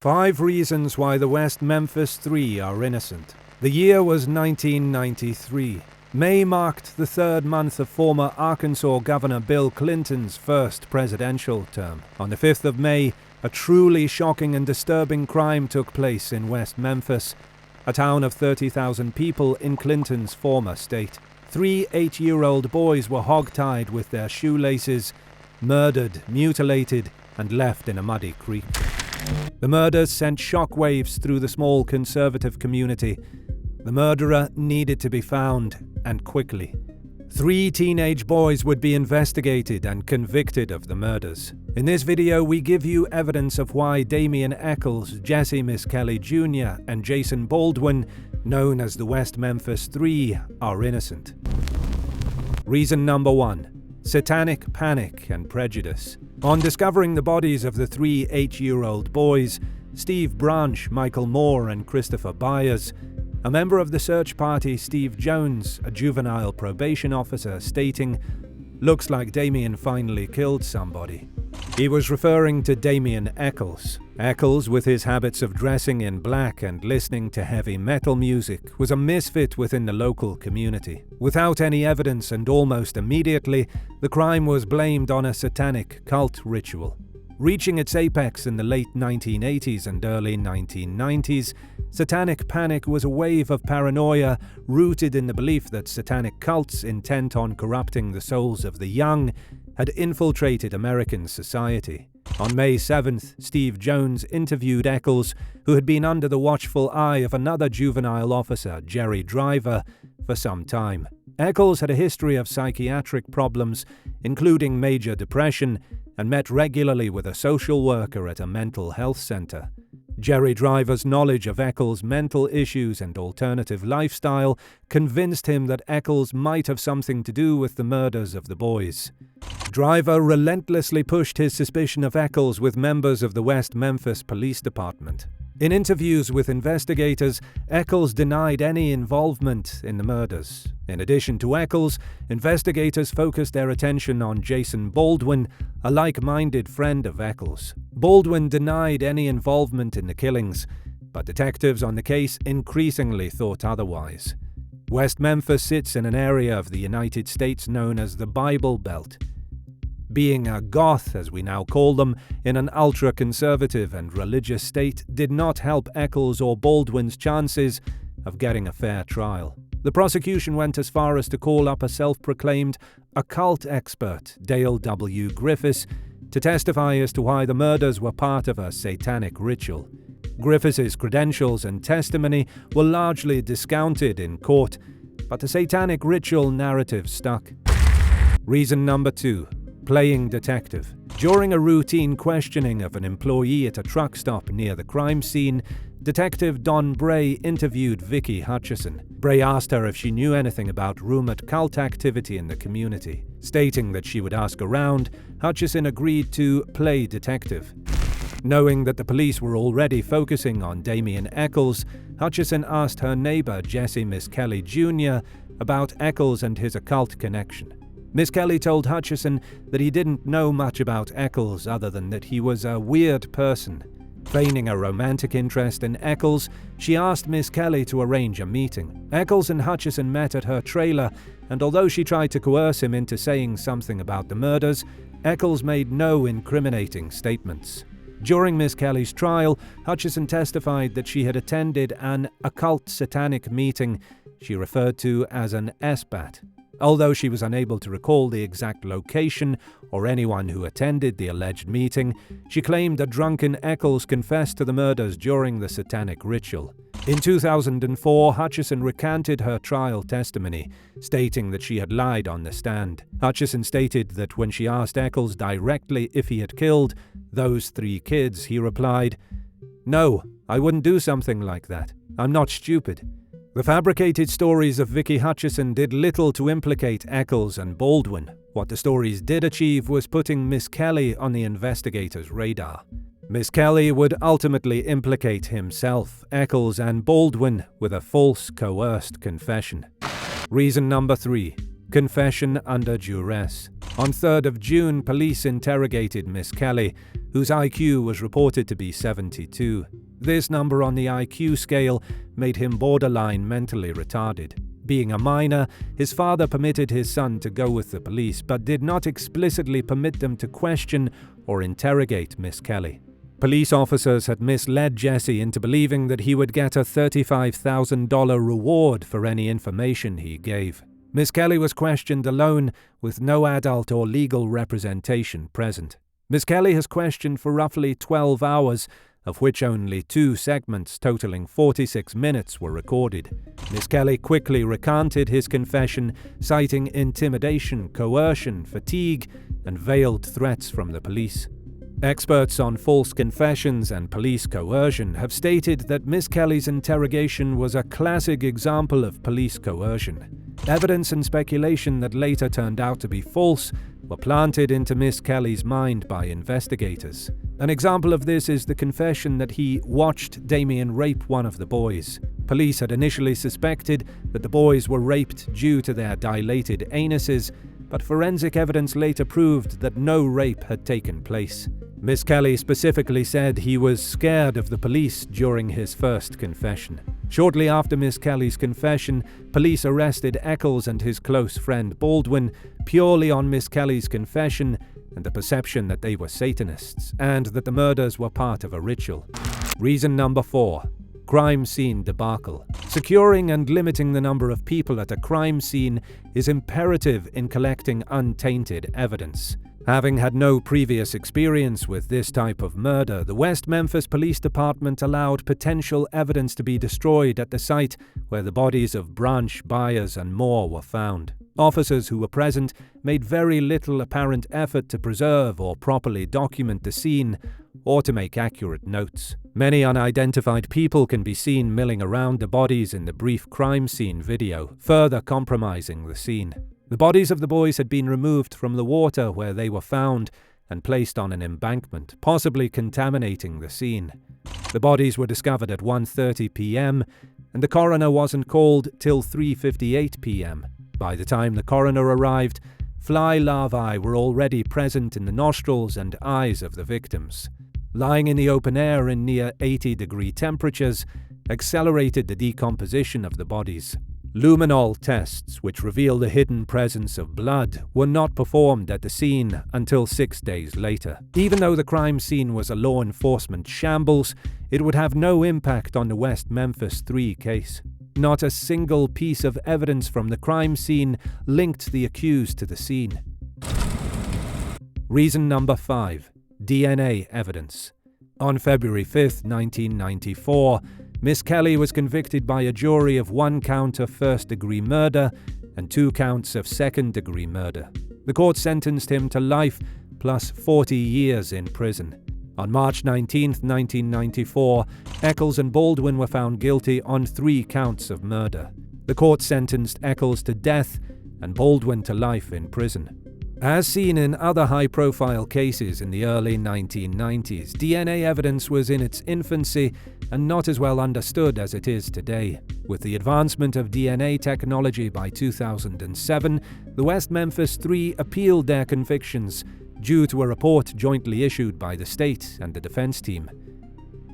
5 reasons why the West Memphis Three are innocent. The year was 1993. May marked the 3rd month of former Arkansas Governor Bill Clinton's first presidential term. On the 5th of May, a truly shocking and disturbing crime took place in West Memphis, a town of 30,000 people in Clinton's former state. 3 8-year-old boys were hogtied with their shoelaces, murdered, mutilated, and left in a muddy creek. The murders sent shockwaves through the small conservative community. The murderer needed to be found, and quickly. 3 teenage boys would be investigated and convicted of the murders. In this video, we give you evidence of why Damien Echols, Jessie Misskelley Jr., and Jason Baldwin, known as the West Memphis Three, are innocent. Reason number 1. Satanic panic and prejudice. On discovering the bodies of the 3 8-year-old boys, Steve Branch, Michael Moore, and Christophers Byers, a member of the search party, Steve Jones, a juvenile probation officer, stating, "Looks like Damien finally killed somebody." He was referring to Damien Echols. Echols, with his habits of dressing in black and listening to heavy metal music, was a misfit within the local community. Without any evidence and almost immediately, the crime was blamed on a satanic cult ritual. Reaching its apex in the late 1980s and early 1990s, satanic panic was a wave of paranoia rooted in the belief that satanic cults intent on corrupting the souls of the young had infiltrated American society. On May 7th, Steve Jones interviewed Echols, who had been under the watchful eye of another juvenile officer, Jerry Driver, for some time. Echols had a history of psychiatric problems, including major depression, and met regularly with a social worker at a mental health center. Jerry Driver's knowledge of Echols' mental issues and alternative lifestyle convinced him that Echols might have something to do with the murders of the boys. Driver relentlessly pushed his suspicion of Echols with members of the West Memphis Police Department. In interviews with investigators, Echols denied any involvement in the murders. In addition to Echols, investigators focused their attention on Jason Baldwin, a like-minded friend of Echols. Baldwin denied any involvement in the killings, but detectives on the case increasingly thought otherwise. West Memphis sits in an area of the United States known as the Bible Belt. Being a goth, as we now call them, in an ultra-conservative and religious state did not help Echols or Baldwin's chances of getting a fair trial. The prosecution went as far as to call up a self-proclaimed occult expert, Dale W. Griffiths, to testify as to why the murders were part of a satanic ritual. Griffiths' credentials and testimony were largely discounted in court, but the satanic ritual narrative stuck. Reason number 2. Playing detective. During a routine questioning of an employee at a truck stop near the crime scene, Detective Don Bray interviewed Vicky Hutchison. Bray asked her if she knew anything about rumored cult activity in the community. Stating that she would ask around, Hutchison agreed to play detective. Knowing that the police were already focusing on Damien Echols, Hutchison asked her neighbor Jessie Misskelley Jr. about Echols and his occult connection. Misskelley told Hutchison that he didn't know much about Echols other than that he was a weird person. Feigning a romantic interest in Echols, she asked Misskelley to arrange a meeting. Echols and Hutchison met at her trailer, and although she tried to coerce him into saying something about the murders, Echols made no incriminating statements. During Misskelley's trial, Hutchison testified that she had attended an occult satanic meeting she referred to as an SBAT. Although she was unable to recall the exact location or anyone who attended the alleged meeting, she claimed that drunken Echols confessed to the murders during the satanic ritual. In 2004, Hutchison recanted her trial testimony, stating that she had lied on the stand. Hutchison stated that when she asked Echols directly if he had killed those 3 kids, he replied, "No, I wouldn't do something like that. I'm not stupid." The fabricated stories of Vicky Hutchison did little to implicate Echols and Baldwin. What the stories did achieve was putting Misskelley on the investigators' radar. Misskelley would ultimately implicate himself, Echols, and Baldwin with a false, coerced confession. Reason number 3. Confession under duress. On 3rd of June, police interrogated Misskelley, whose IQ was reported to be 72. This number on the IQ scale made him borderline mentally retarded. Being a minor, his father permitted his son to go with the police, but did not explicitly permit them to question or interrogate Misskelley. Police officers had misled Jessie into believing that he would get a $35,000 reward for any information he gave. Misskelley was questioned alone, with no adult or legal representation present. Misskelley has questioned for roughly 12 hours, of which only 2 segments totaling 46 minutes were recorded. Misskelley quickly recanted his confession, citing intimidation, coercion, fatigue, and veiled threats from the police. Experts on false confessions and police coercion have stated that Misskelley's interrogation was a classic example of police coercion. Evidence and speculation that later turned out to be false were planted into Misskelley's mind by investigators. An example of this is the confession that he watched Damien rape one of the boys. Police had initially suspected that the boys were raped due to their dilated anuses, but forensic evidence later proved that no rape had taken place. Misskelley specifically said he was scared of the police during his first confession. Shortly after Misskelley's confession, police arrested Echols and his close friend Baldwin purely on Misskelley's confession and the perception that they were Satanists, and that the murders were part of a ritual. Reason number 4. Crime scene debacle. Securing and limiting the number of people at a crime scene is imperative in collecting untainted evidence. Having had no previous experience with this type of murder, the West Memphis Police Department allowed potential evidence to be destroyed at the site where the bodies of Branch, Byers, and Moore were found. Officers who were present made very little apparent effort to preserve or properly document the scene or to make accurate notes. Many unidentified people can be seen milling around the bodies in the brief crime scene video, further compromising the scene. The bodies of the boys had been removed from the water where they were found and placed on an embankment, possibly contaminating the scene. The bodies were discovered at 1:30 p.m. and the coroner wasn't called till 3:58 p.m. By the time the coroner arrived, fly larvae were already present in the nostrils and eyes of the victims. Lying in the open air in near 80-degree temperatures accelerated the decomposition of the bodies. Luminol tests, which reveal the hidden presence of blood, were not performed at the scene until 6 days later. Even though the crime scene was a law enforcement shambles, it would have no impact on the West Memphis Three case. Not a single piece of evidence from the crime scene linked the accused to the scene. Reason number 5. DNA evidence. On February 5, 1994, Misskelley was convicted by a jury of 1 count of first-degree murder and 2 counts of second-degree murder. The court sentenced him to life plus 40 years in prison. On March 19, 1994, Echols and Baldwin were found guilty on 3 counts of murder. The court sentenced Echols to death and Baldwin to life in prison. As seen in other high-profile cases in the early 1990s, DNA evidence was in its infancy and not as well understood as it is today. With the advancement of DNA technology by 2007, the West Memphis Three appealed their convictions due to a report jointly issued by the state and the defense team.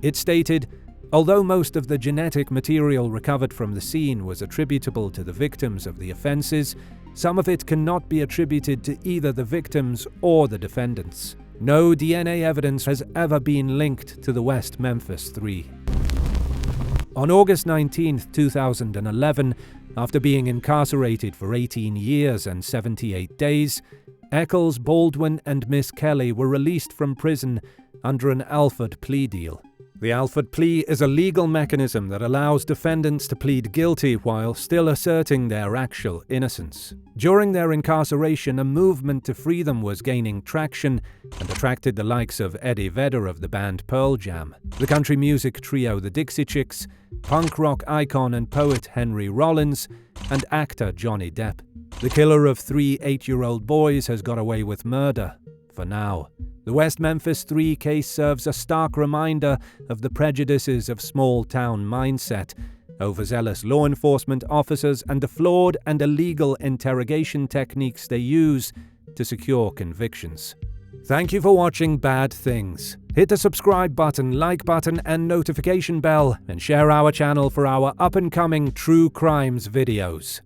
It stated, although most of the genetic material recovered from the scene was attributable to the victims of the offenses, some of it cannot be attributed to either the victims or the defendants. No DNA evidence has ever been linked to the West Memphis Three. On August 19, 2011, after being incarcerated for 18 years and 78 days, Echols, Baldwin, and Misskelley were released from prison under an Alford plea deal. The Alford plea is a legal mechanism that allows defendants to plead guilty while still asserting their actual innocence. During their incarceration, a movement to free them was gaining traction and attracted the likes of Eddie Vedder of the band Pearl Jam, the country music trio The Dixie Chicks, punk rock icon and poet Henry Rollins, and actor Johnny Depp. The killer of 3 8-year-old boys has got away with murder, for now. The West Memphis Three case serves a stark reminder of the prejudices of small-town mindset, overzealous law enforcement officers, and the flawed and illegal interrogation techniques they use to secure convictions. Thank you for watching Bad Things. Hit the subscribe button, like button, and notification bell, and share our channel for our up-and-coming true crimes videos.